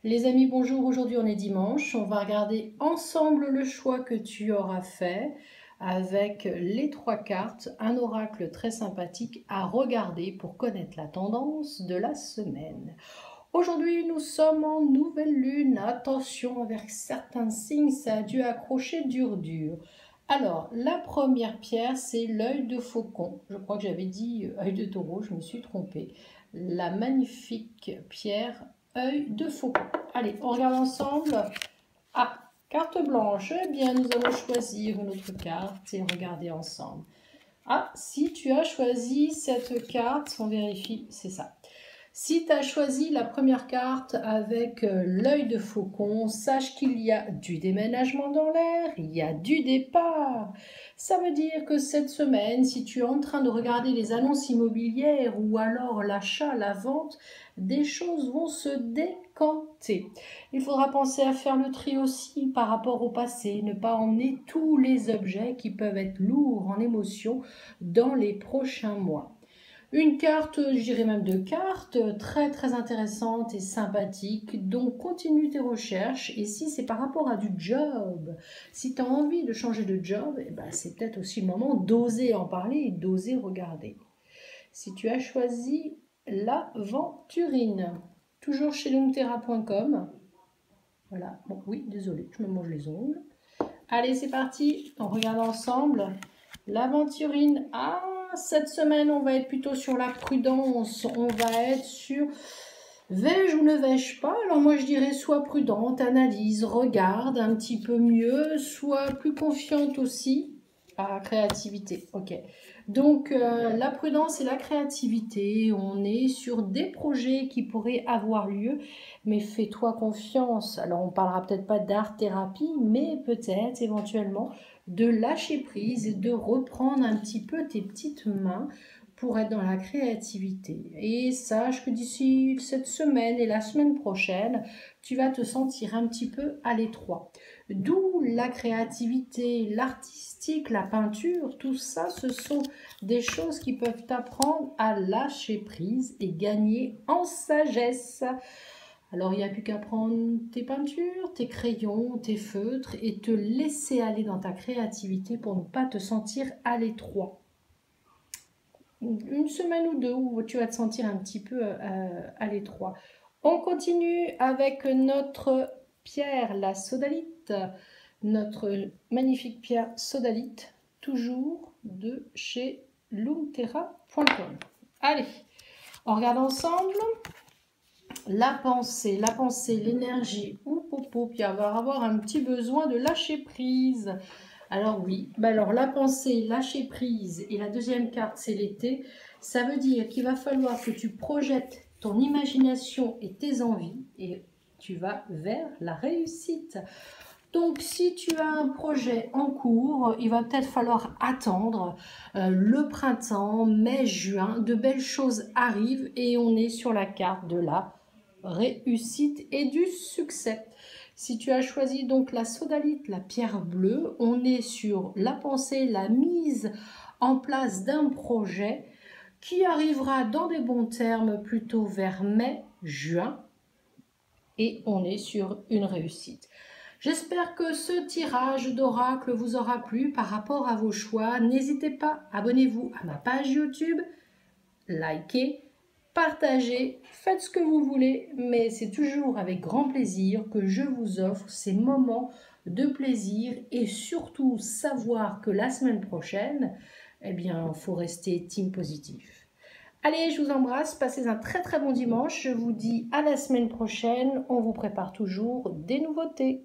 Les amis, bonjour, aujourd'hui on est dimanche, on va regarder ensemble le choix que tu auras fait avec les 3 cartes, un oracle très sympathique à regarder pour connaître la tendance de la semaine. Aujourd'hui nous sommes en nouvelle lune, attention avec certains signes, ça a dû accrocher dur. Alors, la première pierre, c'est l'œil de faucon. Je crois que j'avais dit œil de taureau, je me suis trompée. La magnifique pierre œil de faucon. Allez, on regarde ensemble. Ah, carte blanche. Eh bien, nous allons choisir une autre carte et regarder ensemble. Ah, si tu as choisi cette carte, on vérifie, c'est ça. Si tu as choisi la première carte avec l'œil de faucon, sache qu'il y a du déménagement dans l'air, il y a du départ. Ça veut dire que cette semaine, si tu es en train de regarder les annonces immobilières ou alors l'achat, la vente, des choses vont se décanter. Il faudra penser à faire le tri aussi par rapport au passé, ne pas emmener tous les objets qui peuvent être lourds en émotion dans les prochains mois. Une carte, je dirais même 2 cartes, très intéressante et sympathique. Donc continue tes recherches et si c'est par rapport à du job, si tu as envie de changer de job, eh ben, c'est peut-être aussi le moment d'oser en parler et d'oser regarder. Si tu as choisi l'aventurine, toujours chez lungterra.com. Voilà, bon oui, désolé, je me mange les ongles. Allez, c'est parti, on regarde ensemble. L'aventurine, cette semaine, on va être plutôt sur la prudence. On va être sur vais-je ou ne vais-je pas. Alors moi, je dirais sois prudente, analyse, regarde un petit peu mieux, sois plus confiante aussi. Ah, créativité, ok. Donc, la prudence et la créativité, on est sur des projets qui pourraient avoir lieu, mais fais-toi confiance. Alors, on parlera peut-être pas d'art-thérapie, mais peut-être éventuellement de lâcher prise et de reprendre un petit peu tes petites mains pour être dans la créativité. Et sache que d'ici cette semaine et la semaine prochaine, tu vas te sentir un petit peu à l'étroit. D'où la créativité, l'artistique, la peinture, tout ça, ce sont des choses qui peuvent t'apprendre à lâcher prise et gagner en sagesse. Alors, il n'y a plus qu'à prendre tes peintures, tes crayons, tes feutres et te laisser aller dans ta créativité pour ne pas te sentir à l'étroit. Une semaine ou deux où tu vas te sentir un petit peu à l'étroit. On continue avec notre pierre, la sodalite, notre magnifique pierre sodalite, toujours de chez lungterra.com. Allez, on regarde ensemble. La pensée, l'énergie, il va avoir un petit besoin de lâcher prise. Alors oui, alors la pensée, lâcher prise et la deuxième carte c'est l'été, ça veut dire qu'il va falloir que tu projettes ton imagination et tes envies et tu vas vers la réussite. Donc si tu as un projet en cours, il va peut-être falloir attendre le printemps, mai, juin, de belles choses arrivent et on est sur la carte de la réussite et du succès. Si tu as choisi donc la sodalite, la pierre bleue, on est sur la pensée, la mise en place d'un projet qui arrivera dans des bons termes plutôt vers mai, juin et on est sur une réussite. J'espère que ce tirage d'oracle vous aura plu par rapport à vos choix. N'hésitez pas, abonnez-vous à ma page YouTube, likez, partagez, faites ce que vous voulez, mais c'est toujours avec grand plaisir que je vous offre ces moments de plaisir et surtout savoir que la semaine prochaine, eh bien, il faut rester team positif. Allez, je vous embrasse, passez un très bon dimanche, je vous dis à la semaine prochaine, on vous prépare toujours des nouveautés.